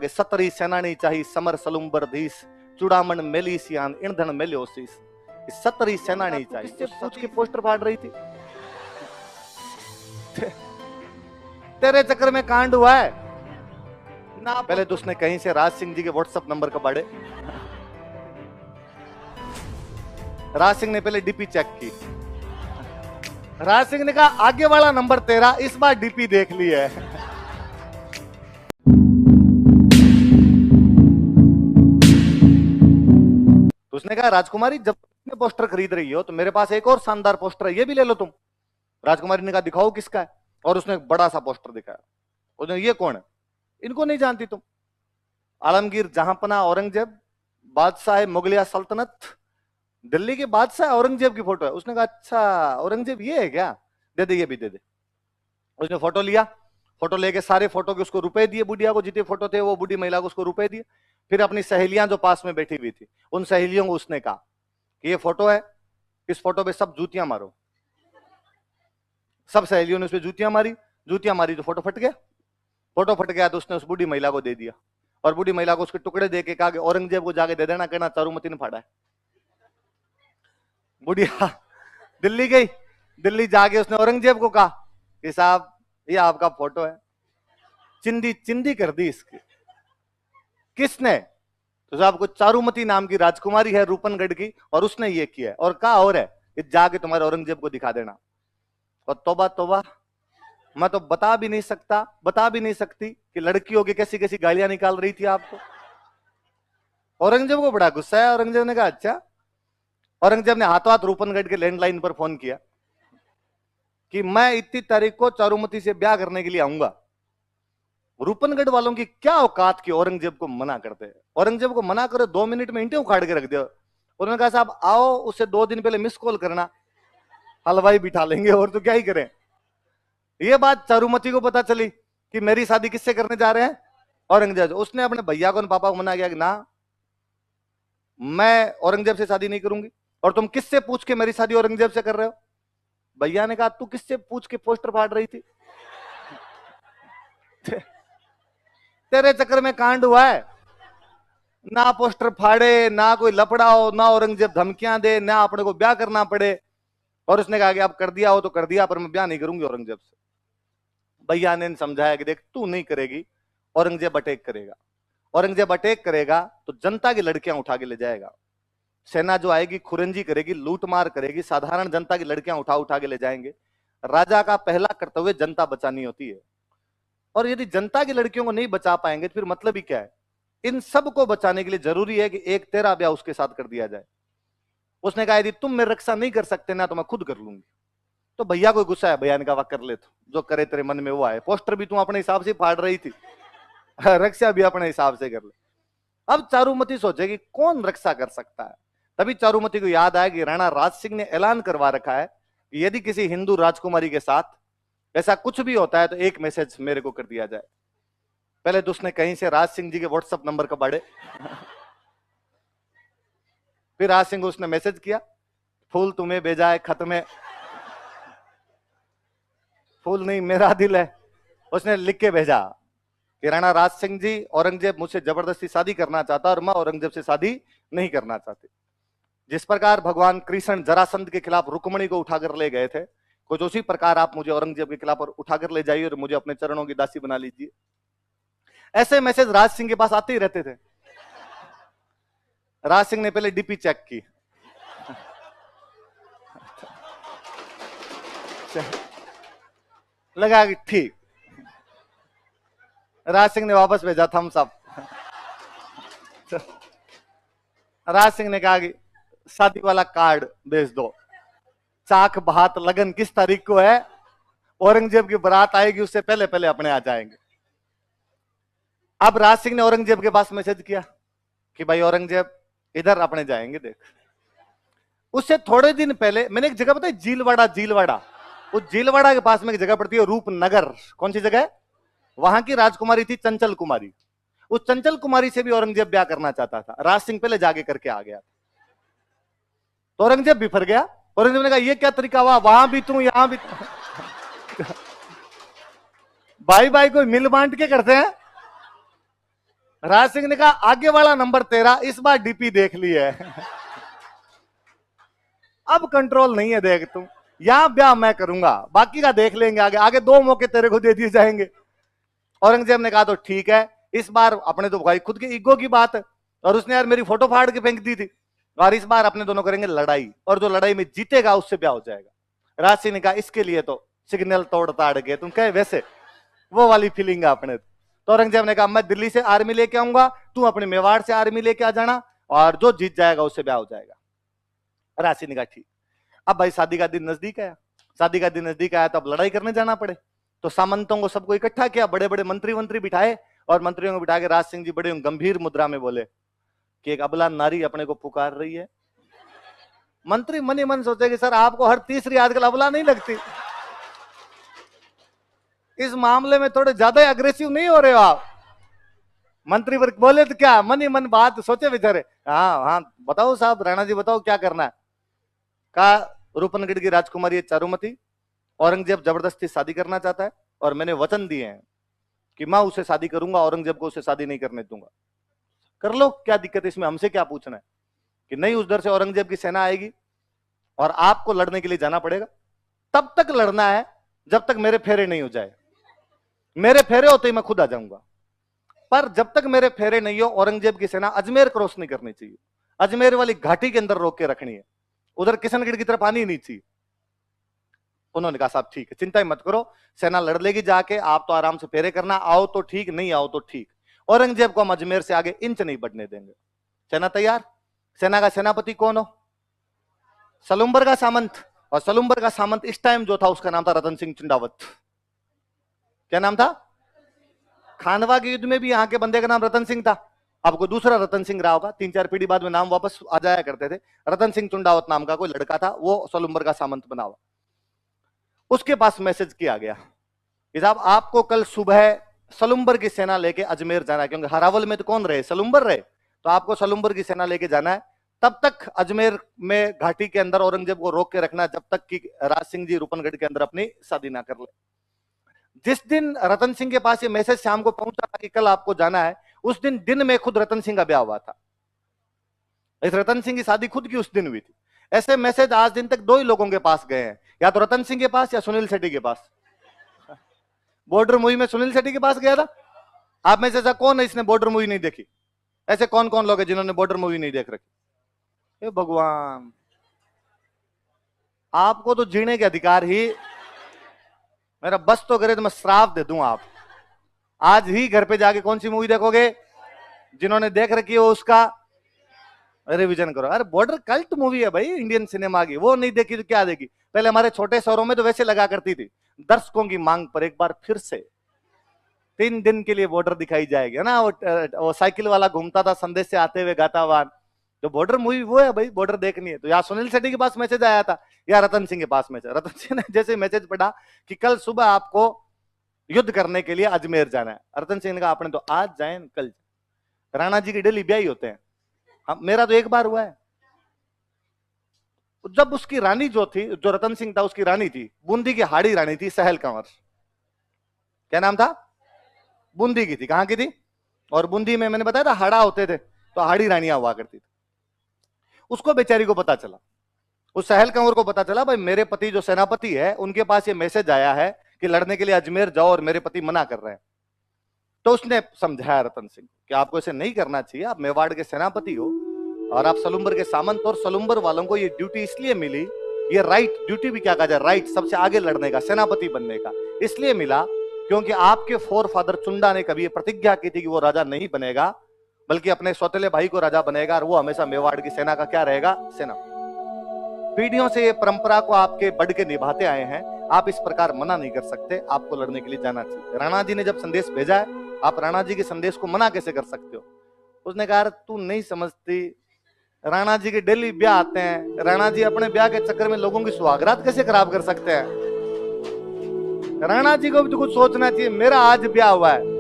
सतरी सेनानी चाहिए समर सलुम्बर धीस चुड़ामन मेली सियान इंधन मेलियोसिस। सतरी सेनानी चाहिए। किससे पूछ के पोस्टर फाड़ रही थी? तेरे चक्कर में कांड हुआ है ना। पहले तो उसने कहीं से राज सिंह जी के व्हाट्सएप नंबर का बाड़े, राज सिंह ने पहले डीपी चेक की। राज सिंह ने कहा आगे वाला नंबर तेरा, इस बार डीपी देख ली है। तो उसने कहा राजकुमारी जब तुम पोस्टर खरीद रही हो तो मेरे पास एक और शानदार पोस्टर है, ये भी ले लो तुम। राजकुमारी ने कहा दिखाओ किसका है, और उसने एक बड़ा सा पोस्टर दिखाया। उसने ये कौन है? इनको नहीं जानती तुम? आलमगीर जहांपना औरंगजेब बादशाह मुगलिया सल्तनत दिल्ली के बादशाह औरंगजेब की फोटो है। उसने कहा अच्छा औरंगजेब ये है क्या, दे दे ये भी दे दे। उसने फोटो लिया, फोटो लेके सारे फोटो के उसको रुपए दिए, बुढ़िया को जितने फोटो थे वो बुढ़ी महिला को उसको रुपए दिए। फिर अपनी सहेलियां जो पास में बैठी हुई थी उन सहेलियों को उसने कहा कि ये फोटो है, इस फोटो पे सब जूतियां मारो। सब सहेलियों ने उस पर जूतियां मारी तो फोटो फट गया। फोटो फट गया तो उसने उस बूढ़ी महिला को दे दिया, और बूढ़ी महिला को उसके टुकड़े दे के कहा कि औरंगजेब को जाके दे देना, कहना चारुमती ने फाड़ा है। बुढ़िया दिल्ली गई, दिल्ली जाके उसने औरंगजेब को कहा कि साहब ये आपका फोटो है, चिंदी चिंदी कर दी इसकी। किसने? तो साहब को चारुमती नाम की राजकुमारी है रूपनगढ़ की, और उसने ये किया है, और कहा और है कि जाके तुम्हारे औरंगजेब को दिखा देना। और तौबा तौबा, मैं तो बता भी नहीं सकती कि लड़कियों की कैसी कैसी गालियां निकाल रही थी आपको। औरंगजेब को बड़ा गुस्सा है। औरंगजेब ने कहा अच्छा। औरंगजेब ने हाथों हाथ रूपनगढ़ के लैंडलाइन पर फोन किया कि मैं इतनी तारीख को चारुमती से ब्याह करने के लिए आऊंगा। रूपनगढ़ वालों की क्या औकात की औरंगजेब को मना करते हैं। औरंगजेब को मना करो 2 मिनट में ईंटें उखाड़ के रख दो। उन्होंने कहा साहब आओ, उससे 2 दिन पहले मिस कॉल करना, हलवाई बिठा लेंगे, और तो क्या ही करें। ये बात चारुमती को पता चली कि मेरी शादी किससे करने जा रहे हैं, औरंगजेब। उसने अपने भैया को, पापा को मना किया कि ना मैं औरंगजेब से शादी नहीं करूंगी। और तुम किससे पूछ के मेरी शादी औरंगजेब से कर रहे हो? भैया ने कहा तू किससे पूछ के पोस्टर फाड़ रही थी? तेरे चक्कर में कांड हुआ है ना। पोस्टर फाड़े ना, कोई लफड़ा हो ना, औरंगजेब धमकियां दे ना, अपने को ब्याह करना पड़े। और उसने कहा कि आप कर दिया हो तो कर दिया, पर मैं ब्याह नहीं करूंगी औरंगजेब से। भैया ने समझाया कि देख तू नहीं करेगी, औरंगजेब अटैक करेगा। औरंगजेब अटैक करेगा तो जनता की लड़कियां उठा के ले जाएगा। सेना जो आएगी खुरंजी करेगी, लूटमार करेगी, साधारण जनता की लड़कियां उठा उठा के ले जाएंगे। राजा का पहला कर्तव्य जनता बचानी होती है, और यदि जनता की लड़कियों को नहीं बचा पाएंगे तो फिर मतलब ही क्या है। इन सब को बचाने के लिए जरूरी है कि एक तेरा ब्याह उसके साथ कर दिया जाए। उसने कहा यदि तुम मेरी रक्षा नहीं कर सकते ना तो मैं खुद कर लूंगी। तो भैया को गुस्सा है, भैया ने कहा कर ले, तो जो करे तेरे मन में वो आए। पोस्टर भी तू अपने हिसाब से फाड़ रही थी, रक्षा भी अपने हिसाब से कर ले। अब चारुमती सोचेगी कौन रक्षा कर सकता है। तभी चारुमती को याद आया कि राणा राज सिंह ने ऐलान करवा रखा है कि यदि किसी हिंदू राजकुमारी के साथ ऐसा कुछ भी होता है तो एक मैसेज मेरे को कर दिया जाए। पहले तो उसने कहीं से राज सिंह जी के व्हाट्सएप नंबर का बाड़े, फिर राज सिंह को उसने मैसेज किया, फूल तुम्हें भेजा है खत में, फूल नहीं मेरा दिल है। उसने लिख के भेजा कि राणा राज सिंह जी, औरंगजेब मुझसे जबरदस्ती शादी करना चाहता और मैं औरंगजेब से शादी नहीं करना चाहती। जिस प्रकार भगवान कृष्ण जरासंध के खिलाफ रुक्मणी को उठाकर ले गए थे, कुछ उसी प्रकार आप मुझे औरंगजेब के खिलाफ उठाकर ले जाइए और मुझे अपने चरणों की दासी बना लीजिए। ऐसे मैसेज राज सिंह के पास आते ही रहते थे। राज सिंह ने पहले डीपी चेक की, लगा कि ठीक। राज सिंह ने वापस भेजा थम्स अप। राज सिंह ने कहा कि शादी वाला कार्ड भेज दो, चाक बहात लगन किस तारीख को है, औरंगजेब की बारात आएगी उससे पहले पहले अपने आ जाएंगे। अब राज सिंह ने औरंगजेब के पास मैसेज किया कि भाई औरंगजेब इधर अपने जाएंगे देख। उससे थोड़े दिन पहले मैंने एक जगह बताई, जीलवाड़ा। उस जीलवाड़ा के पास में एक जगह पड़ती है रूपनगर। कौन सी जगह है? वहां की राजकुमारी थी चंचल कुमारी। उस चंचल कुमारी से भी औरंगजेब ब्याह करना चाहता था। राज सिंह पहले जाके करके आ गया, तो औरंगजेब बिफर गया। औरंगजेब ने कहा ये क्या तरीका हुआ, वहां भी तू यहां भी भाई भाई कोई मिल बांट के करते हैं। राज सिंह ने कहा आगे वाला नंबर तेरा, इस बार डीपी देख ली है। अब कंट्रोल नहीं है, देख तुम, यहां ब्याह मैं करूंगा, बाकी का देख लेंगे आगे, आगे 2 मौके तेरे को दे दिए जाएंगे। औरंगजेब ने कहा तो ठीक है, इस बार अपने तो भाई खुद के ईगो की बात है, और उसने यार मेरी फोटो फाड़ के फेंक दी थी, और इस बार अपने दोनों करेंगे लड़ाई, और जो लड़ाई में जीतेगा उससे ब्याह हो जाएगा। राज सिंह ने कहा इसके लिए तो सिग्नल तोड़ ताड़ के तुम कहे वैसे वो वाली फीलिंग है अपने। तो औरंगजेब ने कहा मैं दिल्ली से आर्मी लेके आऊंगा, तू अपने मेवाड़ से आर्मी लेके आ जाना, और जो जीत जाएगा उससे ब्याह हो जाएगा। राज सिंह ने कहा ठीक। अब भाई शादी का दिन नजदीक आया, शादी का दिन नजदीक आया तो अब लड़ाई करने जाना पड़े, तो सामंतों को सबको इकट्ठा किया, बड़े बड़े मंत्री मंत्री बिठाए, और मंत्रियों को बिठा के राज सिंह जी बड़े गंभीर मुद्रा में बोले कि एक अबला नारी अपने को पुकार रही है। मंत्री मन ही मन सोचे कि सर आपको हर तीसरी आजकल अबला नहीं लगती, इस मामले में थोड़े ज्यादा अग्रेसिव नहीं हो रहे हो आप। मंत्री वर्ग बोले तो क्या, मन ही मन बात सोचे बेचारे, हाँ हाँ बताओ साहब, राणा जी बताओ क्या करना है। कहा रूपनगढ़ की राजकुमारी चारुमती, औरंगजेब जबरदस्ती शादी करना चाहता है, और मैंने वचन दिए हैं कि मैं उसे शादी करूंगा, औरंगजेब को उसे शादी नहीं करने दूंगा। कर लो, क्या दिक्कत है इसमें, हमसे क्या पूछना है। कि नहीं, उधर से औरंगजेब की सेना आएगी और आपको लड़ने के लिए जाना पड़ेगा, तब तक लड़ना है जब तक मेरे फेरे नहीं हो जाए, मेरे फेरे होते ही मैं खुद आ जाऊंगा, पर जब तक मेरे फेरे नहीं हो औरंगजेब की सेना अजमेर क्रॉस नहीं करनी चाहिए, अजमेर वाली घाटी के अंदर रोक के रखनी है, उधर किशनगढ़ की तरफ आनी नहीं चाहिए। उन्होंने कहा साहब ठीक है, चिंता ही मत करो, सेना लड़ लेगी जाके, आप तो आराम से फेरे करना, आओ तो ठीक, नहीं आओ तो ठीक, औरंगजेब को हम अजमेर से आगे इंच नहीं बढ़ने देंगे। सेना तैयार। सेना का सेनापति कौन हो? सलुम्बर का सामंत, और सलुम्बर का सामंत इस टाइम जो था उसका नाम था रतन सिंह चुंडावत। क्या नाम था? खानवा के युद्ध में भी यहां के बंदे का नाम रतन सिंह था, अब कोई दूसरा रतन सिंह रहा होगा, 3-4 पीढ़ी बाद में नाम वापस आ जाया करते थे। रतन सिंह चुंडावत नाम का कोई लड़का था, वो सलुम्बर का सामंत बना हुआ। उसके पास मैसेज किया गया कि साहब आपको कल सुबह सलुम्बर की सेना लेके अजमेर जाना है, क्योंकि हरावल में तो कौन रहे, सलुम्बर रहे, तो आपको सलुम्बर की सेना लेके जाना है, तब तक अजमेर में घाटी के अंदर औरंगजेब को रोक के रखना जब तक कि राज सिंह जी रूपनगढ़ के अंदर अपनी शादी ना कर ले। जिस दिन रतन सिंह के पास ये मैसेज शाम को पहुंचा कि कल आपको जाना है, उस दिन में खुद रतन सिंह का ब्याह हुआ था। इस रतन सिंह की शादी खुद की उस दिन हुई थी। ऐसे मैसेज आज दिन तक 2 ही लोगों के पास गए हैं, या तो रतन सिंह के पास या सुनील शेट्टी के पास। बॉर्डर मूवी में सुनील शेट्टी के पास गया था। आप में से ऐसा कौन है इसने बॉर्डर मूवी नहीं देखी? ऐसे कौन कौन लोग हैं जिन्होंने बॉर्डर मूवी नहीं देख रखी? भगवान, आपको तो जीने के अधिकार ही, मेरा बस तो करे तो मैं श्राप दे दूं। आप आज ही घर पे जाके कौन सी मूवी देखोगे? जिन्होंने देख रखी हो उसका रिवीजन करो। अरे बॉर्डर कल्ट मूवी है भाई इंडियन सिनेमा की, वो नहीं देखी तो क्या देखी? पहले हमारे छोटे शहरों में तो वैसे लगा करती थी, दर्शकों की मांग पर एक बार फिर से 3 दिन के लिए बॉर्डर दिखाई जाएगी, है ना। वो साइकिल वाला घूमता था संदेश से आते हुए गाता हुआ, जो बॉर्डर मूवी वो है भाई, बॉर्डर देखनी है। तो या सुनील शेट्टी के पास मैसेज आया था या रतन सिंह के पास मैसेज। रतन सिंह ने जैसे मैसेज पढ़ा कि कल सुबह आपको युद्ध करने के लिए अजमेर जाना है, रतन सिंह ने कहा अपने तो आज जाए कल जाए। राणा जी की डेली ब्याह ही होते हैं, मेरा तो एक बार हुआ है। जब उसकी रानी जो थी, जो रतन सिंह था उसकी रानी थी, बूंदी की हाड़ी रानी थी, सहल कंवर। क्या नाम था? बूंदी की थी। कहां की थी? और बूंदी में मैंने बताया था हाड़ा होते थे, तो हाड़ी रानियां हुआ करती थी। उसको बेचारी को पता चला, उस सहल कंवर को पता चला भाई मेरे पति जो सेनापति है उनके पास ये मैसेज आया है कि लड़ने के लिए अजमेर जाओ और मेरे पति मना कर रहे हैं। तो उसने समझाया रतन सिंह कि आपको ऐसे नहीं करना चाहिए, आप मेवाड़ के सेनापति हो और आप सलुम्बर के सामंत, और सलुम्बर वालों को ये ड्यूटी इसलिए मिली, ये राइट, ड्यूटी भी क्या कहा जाए, राइट, सबसे आगे लड़ने का, सेनापति बनने का, इसलिए मिला क्योंकि आपके फोर फादर चुंडा ने कभी ये प्रतिज्ञा की थी कि वो राजा नहीं बनेगा बल्कि अपने सौतेले भाई को राजा बनेगा, और वो हमेशा मेवाड़ की सेना का क्या रहेगा, सेना। पीढ़ियों से ये परंपरा को आपके बढ़ के निभाते आए हैं, आप इस प्रकार मना नहीं कर सकते, आपको लड़ने के लिए जाना चाहिए। राणा जी ने जब संदेश भेजा है, आप राणा जी के संदेश को मना कैसे कर सकते हो? उसने कहा तू नहीं समझती, राणा जी के डेली ब्याह आते हैं, राणा जी अपने ब्याह के चक्कर में लोगों की सुहागरात कैसे खराब कर सकते हैं? राणा जी को भी तो कुछ सोचना चाहिए, मेरा आज ब्याह हुआ है।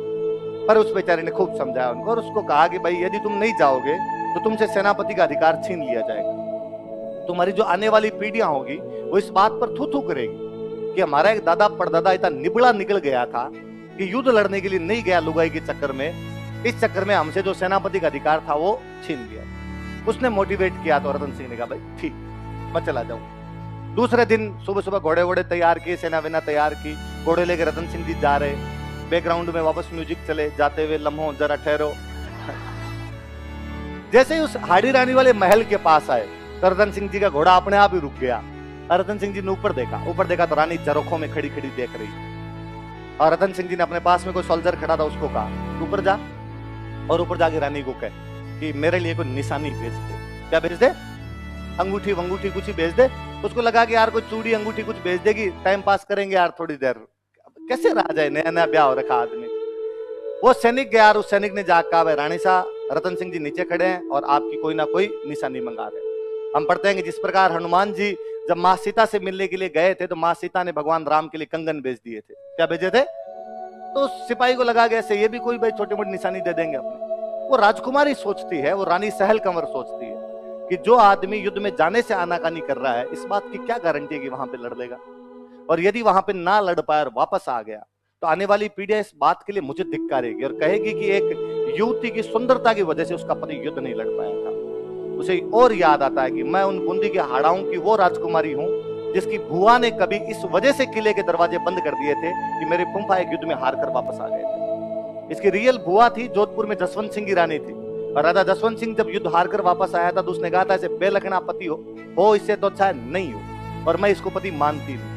पर उस बेचारे ने खूब समझाया उनको और उसको कहा कि भाई यदि तुम नहीं जाओगे तो तुमसे सेनापति का अधिकार छीन लिया जाएगा, तुम्हारी जो आने वाली पीढ़ियां होगी वो इस बात पर थू थू करेगी कि हमारा एक दादा परदादा इतना निबड़ा निकल गया था कि युद्ध लड़ने के लिए नहीं गया लुगाई के चक्कर में, इस चक्कर में हमसे जो सेनापति का अधिकार था वो छीन लिया। उसने मोटिवेट किया तो रतन सिंह ने कहा भाई ठीक, मैं चला जाऊं। दूसरे दिन सुबह सुबह घोड़े वोड़े तैयार किए, सेना वेना तैयार की, घोड़े लेके रतन सिंह जी जा रहे। बैकग्राउंड में वापस म्यूजिक चले, जाते हुए लम्हों जरा ठहरो। जैसे ही उस हाड़ी रानी वाले महल के पास आए तो रतन सिंह जी का घोड़ा अपने आप ही रुक गया। रतन सिंह जी ने ऊपर देखा तो रानी झरोखों में खड़ी खड़ी देख रही। और रतन सिंह जी ने अपने पास में कोई सोल्जर खड़ा था, उसको कहा ऊपर जा, और ऊपर जाके रानी को कहे कि मेरे लिए कोई निशानी भेज दे। क्या भेज दे? अंगूठी वंगूठी कुछ ही भेज दे। उसको लगा कि यार कोई चूड़ी अंगूठी कुछ भेज देगी, टाइम पास करेंगे यार थोड़ी देर। कैसे रहा जाए, नया नया ब्याह हो रखा आदमी। वो सैनिक गया और उस सैनिक ने जाकर कहा भाई रानी साहब, रतन सिंह जी नीचे खड़े हैं और आपकी कोई ना कोई निशानी मंगा रहे। हम पढ़ते हैं कि जिस प्रकार हनुमान जी जब माँ सीता से मिलने के लिए गए थे तो माँ सीता ने भगवान राम के लिए कंगन भेज दिए थे। क्या भेजे थे? तो सिपाही को लगा गया ये भी कोई भाई छोटी मोटी निशानी दे देंगे अपने। वो राजकुमारी सोचती है, वो रानी सहल कंवर सोचती है कि जो आदमी युद्ध में जाने से आनाकानी कर रहा है, इस बात की क्या गारंटी है कि वहां पे लड़ लेगा। और यदि वहां पे ना लड़ पाया और वापस आ गया तो आने वाली पीढ़ियां इस बात के लिए मुझे धिक्कारेगी और कहेगी कि एक युवती की सुंदरता की वजह से उसका पति युद्ध नहीं लड़ पाया था। उसे और याद आता है कि मैं उन बूंदी के हाड़ाओं की वो राजकुमारी हूं जिसकी बुआ ने कभी इस वजह से किले के दरवाजे बंद कर दिए थे कि मेरे फूफा एक युद्ध में हार कर वापस आ गए थे। इसकी रियल बुआ थी जोधपुर में जसवंत सिंह की रानी थी। और राजा जसवंत सिंह जब युद्ध हार कर वापस आया था तो उसने कहा था ऐसे बेलखना पति हो इससे तो अच्छा नहीं हो, और मैं इसको पति मानती नहीं।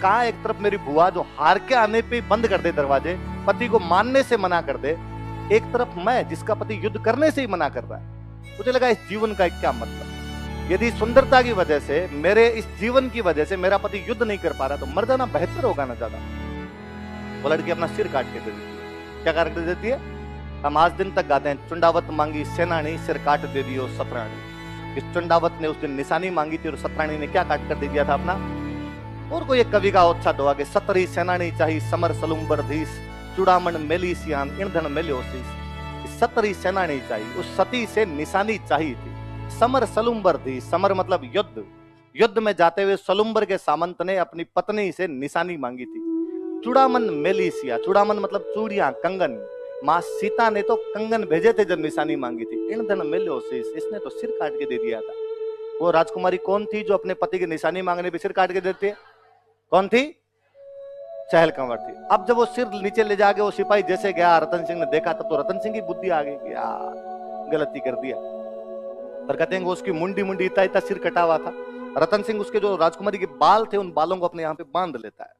कहा एक तरफ मेरी बुआ जो हार के आने पे बंद कर दे दरवाजे, पति को मानने से मना कर दे, एक तरफ मैं जिसका पति युद्ध करने से ही मना कर रहा है। मुझे लगा इस जीवन का क्या मतलब। यदि सुंदरता की वजह से, मेरे इस जीवन की वजह से मेरा पति युद्ध नहीं कर पा रहा तो मर जाना बेहतर होगा ना ज्यादा। वो लड़की अपना सिर काट के दे देती है। क्या काट के देती है? हम आज दिन तक गाते हैं, चुंडावत मांगी सेनानी सिर काट दे दियो सतरानी। इस चुंडावत ने उस दिन निशानी मांगी थी और सतरानी ने क्या काट कर दे दिया था अपना। और कोई एक कवि का अच्छा दुआ के सतरी सेनानी चाहिए समर सलुम्बर धीस, चुड़ामण मेली सियान ईंधन मेल्योसीस। सतरी सेनानी चाहिए, उस सती से निशानी चाहिए थी। समर सलुम्बर धीस, समर मतलब युद्ध, युद्ध में जाते हुए सलुम्बर के सामंत ने अपनी पत्नी से निशानी मांगी थी। चुड़ामन मेलिसिया, चुड़ामन मतलब चूड़ियां कंगन, माँ सीता ने तो कंगन भेजे थे जब निशानी मांगी थी। ईंधन मेल्योसीस, इसने तो सिर काट के दे दिया था। वो राजकुमारी कौन थी जो अपने पति की निशानी मांगने पे सिर काट के देती है? कौन थी? सहल कंवर थी। अब जब वो सिर नीचे ले जाके वो सिपाही जैसे गया, रतन सिंह ने देखा तब तो रतन सिंह की बुद्धि आ गई कि यार गलती कर दिया। पर कहते हैं वो उसकी मुंडी मुंडी इतना इतना सिर कटा हुआ था। रतन सिंह उसके जो राजकुमारी के बाल थे उन बालों को अपने यहाँ पे बांध लेता है।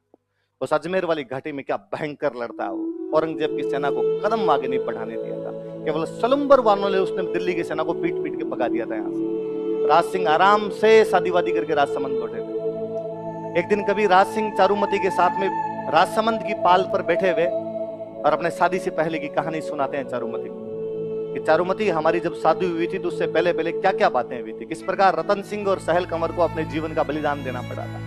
उस अजमेर वाली घाटी में क्या भयंकर लड़ता है वो। औरंगजेब की सेना को कदम आगे नहीं बढ़ाने दिया था। केवल सलुम्बर वालों ने उसने दिल्ली की सेना को पीट पीट के भगा दिया था यहाँ से। राज सिंह आराम से शादी वादी करके राजसमंद लौटे थे। एक दिन कभी राज सिंह चारुमती के साथ में राजसमंद की पाल पर बैठे हुए और अपने शादी से पहले की कहानी सुनाते हैं चारुमती को कि चारुमती हमारी जब शादी हुई थी तो उससे पहले पहले क्या क्या बातें हुई थी, किस प्रकार रतन सिंह और सहल कंवर को अपने जीवन का बलिदान देना पड़ा था।